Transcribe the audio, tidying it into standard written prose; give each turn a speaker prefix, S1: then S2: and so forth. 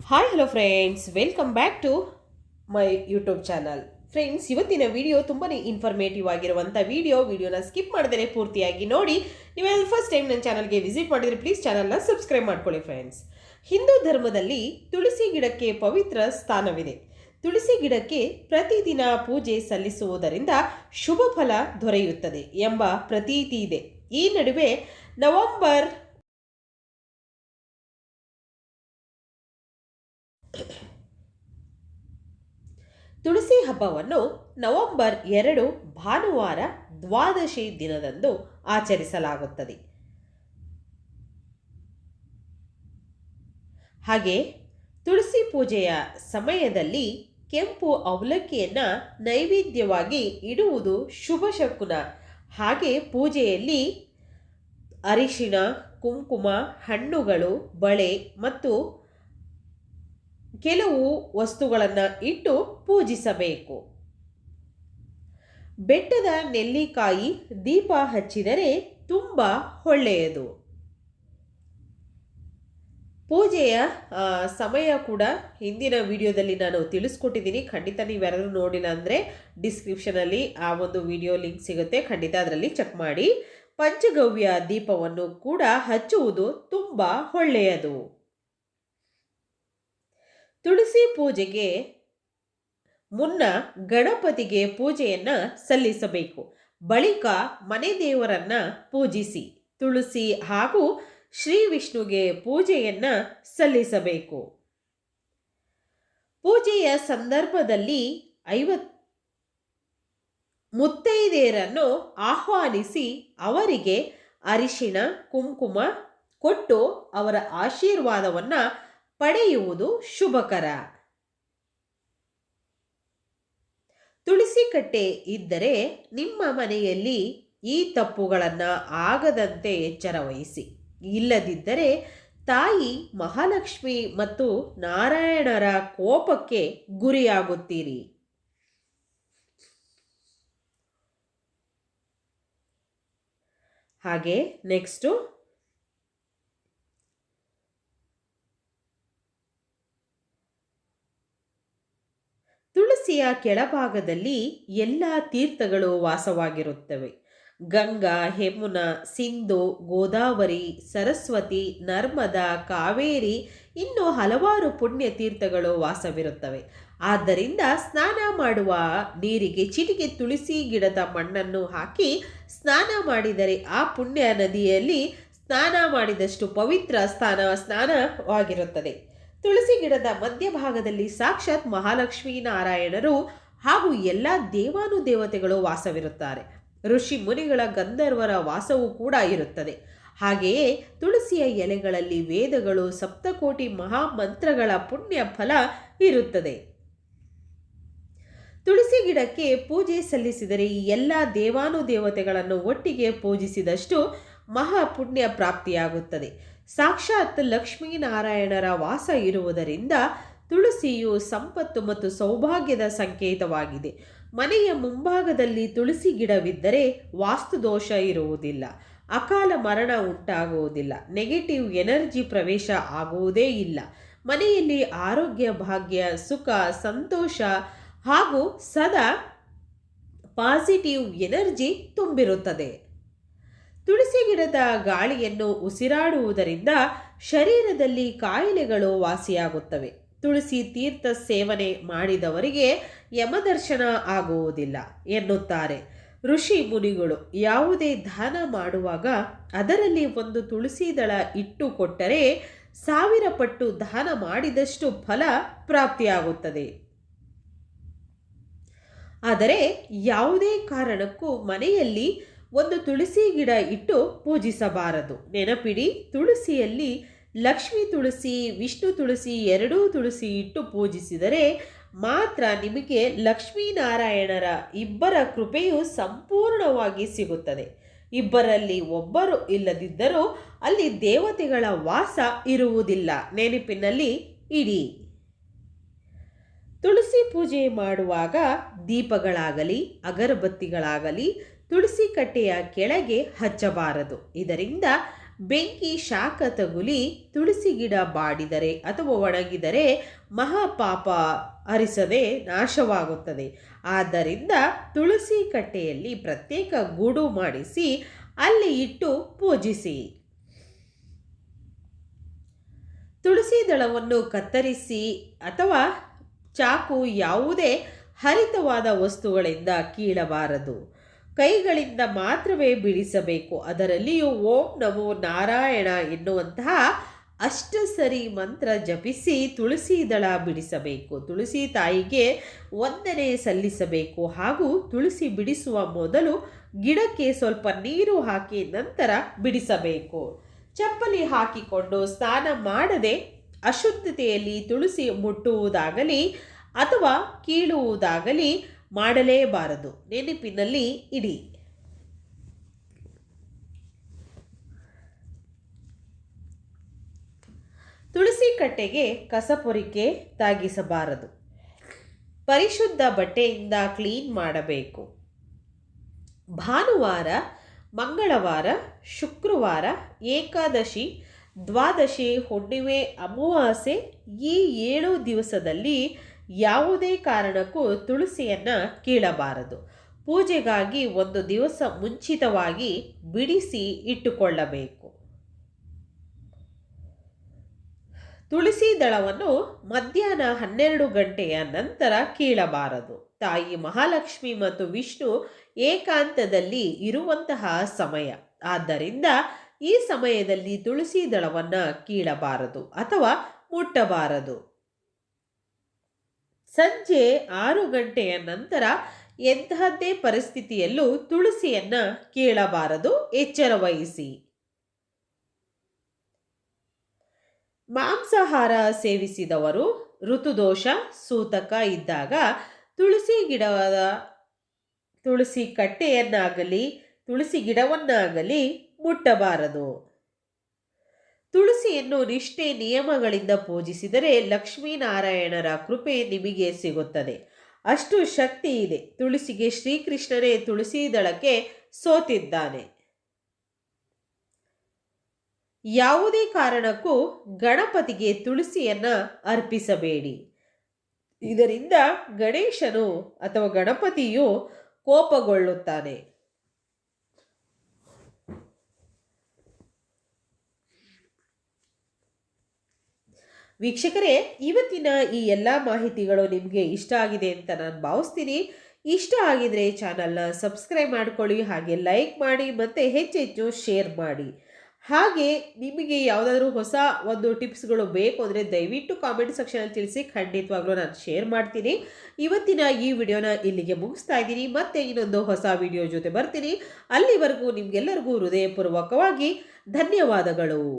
S1: Hi hello friends, welcome back to my YouTube channel. Friends, ಇವತ್ತಿನ video ತುಂಬಾ informative ಆಗಿರುವಂಥ ವಿಡಿಯೋನ ಸ್ಕಿಪ್ ಮಾಡಿದರೆ ಪೂರ್ತಿಯಾಗಿ ನೋಡಿ. ನೀವೆಲ್ಲ ಫಸ್ಟ್ ಟೈಮ್ ನನ್ನ ಚಾನಲ್ಗೆ ವಿಸಿಟ್ ಮಾಡಿದರೆ ಪ್ಲೀಸ್ ಚಾನಲ್ನ ಸಬ್ಸ್ಕ್ರೈಬ್ ಮಾಡ್ಕೊಳ್ಳಿ. ಫ್ರೆಂಡ್ಸ್, ಹಿಂದೂ ಧರ್ಮದಲ್ಲಿ ತುಳಸಿ ಗಿಡಕ್ಕೆ ಪವಿತ್ರ ಸ್ಥಾನವಿದೆ. ತುಳಸಿ ಗಿಡಕ್ಕೆ ಪ್ರತಿದಿನ ಪೂಜೆ ಸಲ್ಲಿಸುವುದರಿಂದ ಶುಭ ಫಲ ದೊರೆಯುತ್ತದೆ ಎಂಬ ಪ್ರತೀತಿ ಇದೆ. ಈ ನಡುವೆ ನವೆಂಬರ್ ತುಳಸಿ ಹಬ್ಬವನ್ನು ನವೆಂಬರ್ 2 ಭಾನುವಾರ ದ್ವಾದಶಿ ದಿನದಂದು ಆಚರಿಸಲಾಗುತ್ತದೆ. ಹಾಗೆ ತುಳಸಿ ಪೂಜೆಯ ಸಮಯದಲ್ಲಿ ಕೆಂಪು ಅವಲಕ್ಕಿಯನ್ನು ನೈವೇದ್ಯವಾಗಿ ಇಡುವುದು ಶುಭ ಶಕುನ. ಹಾಗೆ ಪೂಜೆಯಲ್ಲಿ ಅರಿಶಿಣ, ಕುಂಕುಮ, ಹಣ್ಣುಗಳು, ಬಳೆ ಮತ್ತು ಕೆಲವು ವಸ್ತುಗಳನ್ನು ಇಟ್ಟು ಪೂಜಿಸಬೇಕು. ಬೆಟ್ಟದ ನೆಲ್ಲಿಕಾಯಿ ದೀಪ ಹಚ್ಚಿದರೆ ತುಂಬ ಒಳ್ಳೆಯದು. ಪೂಜೆಯ ಸಮಯ ಕೂಡ ಹಿಂದಿನ ವಿಡಿಯೋದಲ್ಲಿ ನಾನು ತಿಳಿಸ್ಕೊಟ್ಟಿದ್ದೀನಿ. ಖಂಡಿತ ನೀವ್ಯಾರಾದ್ರೂ ನೋಡಿಲ್ಲ ಅಂದರೆ ಡಿಸ್ಕ್ರಿಪ್ಷನಲ್ಲಿ ಆ ಒಂದು ವಿಡಿಯೋ ಲಿಂಕ್ ಸಿಗುತ್ತೆ, ಖಂಡಿತ ಅದರಲ್ಲಿ ಚೆಕ್ ಮಾಡಿ. ಪಂಚಗವ್ಯ ದೀಪವನ್ನು ಕೂಡ ಹಚ್ಚುವುದು ತುಂಬ ಒಳ್ಳೆಯದು. ತುಳಸಿ ಪೂಜೆಗೆ ಮುನ್ನ ಗಣಪತಿಗೆ ಪೂಜೆಯನ್ನು ಸಲ್ಲಿಸಬೇಕು. ಬಳಿಕ ಮನೆ ದೇವರನ್ನ ಪೂಜಿಸಿ ತುಳಸಿ ಹಾಗೂ ಶ್ರೀ ವಿಷ್ಣುಗೆ ಪೂಜೆಯನ್ನು ಸಲ್ಲಿಸಬೇಕು. ಪೂಜೆಯ ಸಂದರ್ಭದಲ್ಲಿ 50 ಮುತ್ತೈದೆಯರನ್ನು ಆಹ್ವಾನಿಸಿ ಅವರಿಗೆ ಅರಿಶಿಣ, ಕುಂಕುಮ ಕೊಟ್ಟು ಅವರ ಆಶೀರ್ವಾದವನ್ನು ಪಡೆಯುವುದು ಶುಭಕರ. ತುಳಸಿ ಕಟ್ಟೆ ಇದ್ದರೆ ನಿಮ್ಮ ಮನೆಯಲ್ಲಿ ಈ ತಪ್ಪುಗಳನ್ನು ಆಗದಂತೆ ಎಚ್ಚರ ವಹಿಸಿ. ಇಲ್ಲದಿದ್ದರೆ ತಾಯಿ ಮಹಾಲಕ್ಷ್ಮಿ ಮತ್ತು ನಾರಾಯಣರ ಕೋಪಕ್ಕೆ ಗುರಿಯಾಗುತ್ತೀರಿ. ಹಾಗೆ ನೆಕ್ಸ್ಟು ತುಳಸಿಯ ಕೆಳಭಾಗದಲ್ಲಿ ಎಲ್ಲ ತೀರ್ಥಗಳು ವಾಸವಾಗಿರುತ್ತವೆ. ಗಂಗಾ, ಯಮುನಾ, ಸಿಂಧು, ಗೋದಾವರಿ, ಸರಸ್ವತಿ, ನರ್ಮದಾ, ಕಾವೇರಿ ಇನ್ನೂ ಹಲವಾರು ಪುಣ್ಯ ತೀರ್ಥಗಳು ವಾಸವಿರುತ್ತವೆ. ಆದ್ದರಿಂದ ಸ್ನಾನ ಮಾಡುವ ನೀರಿಗೆ ಚಿಟಿಕೆ ತುಳಸಿ ಗಿಡದ ಮಣ್ಣನ್ನು ಹಾಕಿ ಸ್ನಾನ ಮಾಡಿದರೆ ಆ ಪುಣ್ಯ ನದಿಯಲ್ಲಿ ಸ್ನಾನ ಮಾಡಿದಷ್ಟು ಪವಿತ್ರ ಸ್ನಾನವಾಗಿರುತ್ತದೆ. ತುಳಸಿ ಗಿಡದ ಮಧ್ಯಭಾಗದಲ್ಲಿ ಸಾಕ್ಷಾತ್ ಮಹಾಲಕ್ಷ್ಮೀ ನಾರಾಯಣರು ಹಾಗೂ ಎಲ್ಲ ದೇವಾನುದೇವತೆಗಳು ವಾಸವಿರುತ್ತಾರೆ. ಋಷಿ ಮುನಿಗಳ, ಗಂಧರ್ವರ ವಾಸವೂ ಕೂಡ ಇರುತ್ತದೆ. ಹಾಗೆಯೇ ತುಳಸಿಯ ಎಲೆಗಳಲ್ಲಿ ವೇದಗಳು, ಸಪ್ತಕೋಟಿ ಮಹಾಮಂತ್ರಗಳ ಪುಣ್ಯ ಫಲ ಇರುತ್ತದೆ. ತುಳಸಿ ಗಿಡಕ್ಕೆ ಪೂಜೆ ಸಲ್ಲಿಸಿದರೆ ಈ ಎಲ್ಲ ದೇವಾನುದೇವತೆಗಳನ್ನು ಒಟ್ಟಿಗೆ ಪೂಜಿಸಿದಷ್ಟು ಮಹಾಪುಣ್ಯ ಪ್ರಾಪ್ತಿಯಾಗುತ್ತದೆ. ಸಾಕ್ಷಾತ್ ಲಕ್ಷ್ಮೀನಾರಾಯಣರ ವಾಸ ಇರುವುದರಿಂದ ತುಳಸಿಯು ಸಂಪತ್ತು ಮತ್ತು ಸೌಭಾಗ್ಯದ ಸಂಕೇತವಾಗಿದೆ. ಮನೆಯ ಮುಂಭಾಗದಲ್ಲಿ ತುಳಸಿ ಗಿಡವಿದ್ದರೆ ವಾಸ್ತುದೋಷ ಇರುವುದಿಲ್ಲ, ಅಕಾಲ ಮರಣ ಉಂಟಾಗುವುದಿಲ್ಲ, ನೆಗೆಟಿವ್ ಎನರ್ಜಿ ಪ್ರವೇಶ ಆಗುವುದೇ ಇಲ್ಲ. ಮನೆಯಲ್ಲಿ ಆರೋಗ್ಯ, ಭಾಗ್ಯ, ಸುಖ, ಸಂತೋಷ ಹಾಗೂ ಸದಾ ಪಾಸಿಟಿವ್ ಎನರ್ಜಿ ತುಂಬಿರುತ್ತದೆ. ತುಳಸಿ ಗಿಡದ ಗಾಳಿಯನ್ನು ಉಸಿರಾಡುವುದರಿಂದ ಶರೀರದಲ್ಲಿ ಕಾಯಿಲೆಗಳು ವಾಸಿಯಾಗುತ್ತವೆ. ತುಳಸಿ ತೀರ್ಥ ಸೇವನೆ ಮಾಡಿದವರಿಗೆ ಯಮದರ್ಶನ ಆಗುವುದಿಲ್ಲ ಎನ್ನುತ್ತಾರೆ ಋಷಿ ಮುನಿಗಳು. ಯಾವುದೇ ದಾನ ಮಾಡುವಾಗ ಅದರಲ್ಲಿ ಒಂದು ತುಳಸಿ ದಳ ಇಟ್ಟು ಕೊಟ್ಟರೆ 1000 ಪಟ್ಟು ದಾನ ಮಾಡಿದಷ್ಟು ಫಲ ಪ್ರಾಪ್ತಿಯಾಗುತ್ತದೆ. ಆದರೆ ಯಾವುದೇ ಕಾರಣಕ್ಕೂ ಮನೆಯಲ್ಲಿ ಒಂದು ತುಳಸಿ ಗಿಡ ಇಟ್ಟು ಪೂಜಿಸಬಾರದು. ನೆನಪಿಡಿ, ತುಳಸಿಯಲ್ಲಿ ಲಕ್ಷ್ಮೀ ತುಳಸಿ, ವಿಷ್ಣು ತುಳಸಿ ಎರಡೂ ತುಳಸಿ ಇಟ್ಟು ಪೂಜಿಸಿದರೆ ಮಾತ್ರ ನಿಮಗೆ ಲಕ್ಷ್ಮೀನಾರಾಯಣರ ಇಬ್ಬರ ಕೃಪೆಯು ಸಂಪೂರ್ಣವಾಗಿ ಸಿಗುತ್ತದೆ. ಇಬ್ಬರಲ್ಲಿ ಒಬ್ಬರು ಇಲ್ಲದಿದ್ದರೂ ಅಲ್ಲಿ ದೇವತೆಗಳ ವಾಸ ಇರುವುದಿಲ್ಲ. ನೆನಪಿನಲ್ಲಿ ಇಡಿ. ತುಳಸಿ ಪೂಜೆ ಮಾಡುವಾಗ ದೀಪಗಳಾಗಲಿ ಅಗರಬತ್ತಿಗಳಾಗಲಿ ತುಳಸಿ ಕಟ್ಟೆಯ ಕೆಳಗೆ ಹಚ್ಚಬಾರದು. ಇದರಿಂದ ಬೆಂಕಿ ಶಾಖ ತಗುಲಿ ತುಳಸಿ ಗಿಡ ಬಾಡಿದರೆ ಅಥವಾ ಒಣಗಿದರೆ ಮಹಾಪಾಪ ಹರಿಸದೆ ನಾಶವಾಗುತ್ತದೆ. ಆದ್ದರಿಂದ ತುಳಸಿ ಕಟ್ಟೆಯಲ್ಲಿ ಪ್ರತ್ಯೇಕ ಗೂಡು ಮಾಡಿಸಿ ಅಲ್ಲಿ ಇಟ್ಟು ಪೂಜಿಸಿ. ತುಳಸಿ ದಳವನ್ನು ಕತ್ತರಿಸಿ ಅಥವಾ ಚಾಕು ಯಾವುದೇ ಹರಿತವಾದ ವಸ್ತುಗಳಿಂದ ಕೀಳಬಾರದು. ಕೈಗಳಿಂದ ಮಾತ್ರವೇ ಬಿಡಿಸಬೇಕು. ಅದರಲ್ಲಿಯೂ ಓಂ ನಮೋ ನಾರಾಯಣ ಎನ್ನುವಂತಹ ಅಷ್ಟಸರಿ ಮಂತ್ರ ಜಪಿಸಿ ತುಳಸಿ ದಳ ಬಿಡಿಸಬೇಕು. ತುಳಸಿ ತಾಯಿಗೆ ವಂದನೆ ಸಲ್ಲಿಸಬೇಕು. ಹಾಗೂ ತುಳಸಿ ಬಿಡಿಸುವ ಮೊದಲು ಗಿಡಕ್ಕೆ ಸ್ವಲ್ಪ ನೀರು ಹಾಕಿ ನಂತರ ಬಿಡಿಸಬೇಕು. ಚಪ್ಪಲಿ ಹಾಕಿಕೊಂಡು ಸ್ನಾನ ಮಾಡದೆ ಅಶುದ್ಧತೆಯಲ್ಲಿ ತುಳಸಿ ಮುಟ್ಟುವುದಾಗಲಿ ಅಥವಾ ಕೀಳುವುದಾಗಲಿ ಮಾಡಲೇಬಾರದು. ನೆನಪಿನಲ್ಲಿ ಇಡಿ. ತುಳಸಿ ಕಟ್ಟೆಗೆ ಕಸಪೊರಿಕೆ ತಾಗಿಸಬಾರದು. ಪರಿಶುದ್ಧ ಬಟ್ಟೆಯಿಂದ ಕ್ಲೀನ್ ಮಾಡಬೇಕು. ಭಾನುವಾರ, ಮಂಗಳವಾರ, ಶುಕ್ರವಾರ, ಏಕಾದಶಿ, ದ್ವಾದಶಿ, ಹುಣ್ಣಿಮೆ, ಅಮಾವಾಸ್ಯೆ ಈ 7 ದಿವಸದಲ್ಲಿ ಯಾವುದೇ ಕಾರಣಕ್ಕೂ ತುಳಸಿಯನ್ನು ಕೀಳಬಾರದು. ಪೂಜೆಗಾಗಿ 1 ದಿವಸ ಮುಂಚಿತವಾಗಿ ಬಿಡಿಸಿ ಇಟ್ಟುಕೊಳ್ಳಬೇಕು. ತುಳಸಿ ದಳವನ್ನು ಮಧ್ಯಾಹ್ನ 12 ಗಂಟೆಯ ನಂತರ ಕೀಳಬಾರದು. ತಾಯಿ ಮಹಾಲಕ್ಷ್ಮಿ ಮತ್ತು ವಿಷ್ಣು ಏಕಾಂತದಲ್ಲಿ ಇರುವಂತಹ ಸಮಯ. ಆದ್ದರಿಂದ ಈ ಸಮಯದಲ್ಲಿ ತುಳಸಿ ದಳವನ್ನು ಕೀಳಬಾರದು ಅಥವಾ ಮುಟ್ಟಬಾರದು. ಸಂಜೆ 6 ಗಂಟೆಯ ನಂತರ ಎಂತಹದ್ದೇ ಪರಿಸ್ಥಿತಿಯಲ್ಲೂ ತುಳಸಿಯನ್ನು ಕೀಳಬಾರದು. ಎಚ್ಚರ ವಹಿಸಿ. ಮಾಂಸಾಹಾರ ಸೇವಿಸಿದವರು, ಋತುದೋಷ, ಸೂತಕ ಇದ್ದಾಗ ತುಳಸಿ ಕಟ್ಟೆಯನ್ನಾಗಲಿ ತುಳಸಿ ಗಿಡವನ್ನಾಗಲಿ ಮುಟ್ಟಬಾರದು. ತುಳಸಿಯನ್ನು ನಿಷ್ಠೆ ನಿಯಮಗಳಿಂದ ಪೂಜಿಸಿದರೆ ಲಕ್ಷ್ಮೀನಾರಾಯಣರ ಕೃಪೆ ನಿಮಗೆ ಸಿಗುತ್ತದೆ. ಅಷ್ಟು ಶಕ್ತಿ ಇದೆ. ತುಳಸಿಗೆ ಶ್ರೀಕೃಷ್ಣನೇ ತುಳಸಿ ದಳಕ್ಕೆ ಸೋತಿದ್ದಾನೆ. ಯಾವುದೇ ಕಾರಣಕ್ಕೂ ಗಣಪತಿಗೆ ತುಳಸಿಯನ್ನು ಅರ್ಪಿಸಬೇಡಿ. ಇದರಿಂದ ಗಣೇಶನು ಅಥವಾ ಗಣಪತಿಯು ಕೋಪಗೊಳ್ಳುತ್ತಾನೆ. ವೀಕ್ಷಕರೇ, ಇವತ್ತಿನ ಈ ಎಲ್ಲ ಮಾಹಿತಿಗಳು ನಿಮಗೆ ಇಷ್ಟ ಆಗಿದೆ ಅಂತ ನಾನು ಭಾವಿಸ್ತೀನಿ. ಇಷ್ಟ ಆಗಿದ್ರೆ ಚಾನಲ್ನ ಸಬ್ಸ್ಕ್ರೈಬ್ ಮಾಡ್ಕೊಳ್ಳಿ, ಹಾಗೆ ಲೈಕ್ ಮಾಡಿ ಮತ್ತು ಹೆಚ್ಚೆಚ್ಚು ಶೇರ್ ಮಾಡಿ. ಹಾಗೆ ನಿಮಗೆ ಯಾವುದಾದ್ರೂ ಹೊಸ ಒಂದು ಟಿಪ್ಸ್ಗಳು ಬೇಕು ಅಂದರೆ ದಯವಿಟ್ಟು ಕಾಮೆಂಟ್ ಸೆಕ್ಷನಲ್ಲಿ ತಿಳಿಸಿ. ಖಂಡಿತವಾಗ್ಲೂ ನಾನು ಶೇರ್ ಮಾಡ್ತೀನಿ. ಇವತ್ತಿನ ಈ ವಿಡಿಯೋನ ಇಲ್ಲಿಗೆ ಮುಗಿಸ್ತಾ ಇದ್ದೀನಿ. ಮತ್ತೆ ಇನ್ನೊಂದು ಹೊಸ ವಿಡಿಯೋ ಜೊತೆ ಬರ್ತೀನಿ. ಅಲ್ಲಿವರೆಗೂ ನಿಮಗೆಲ್ಲರಿಗೂ ಹೃದಯಪೂರ್ವಕವಾಗಿ ಧನ್ಯವಾದಗಳು.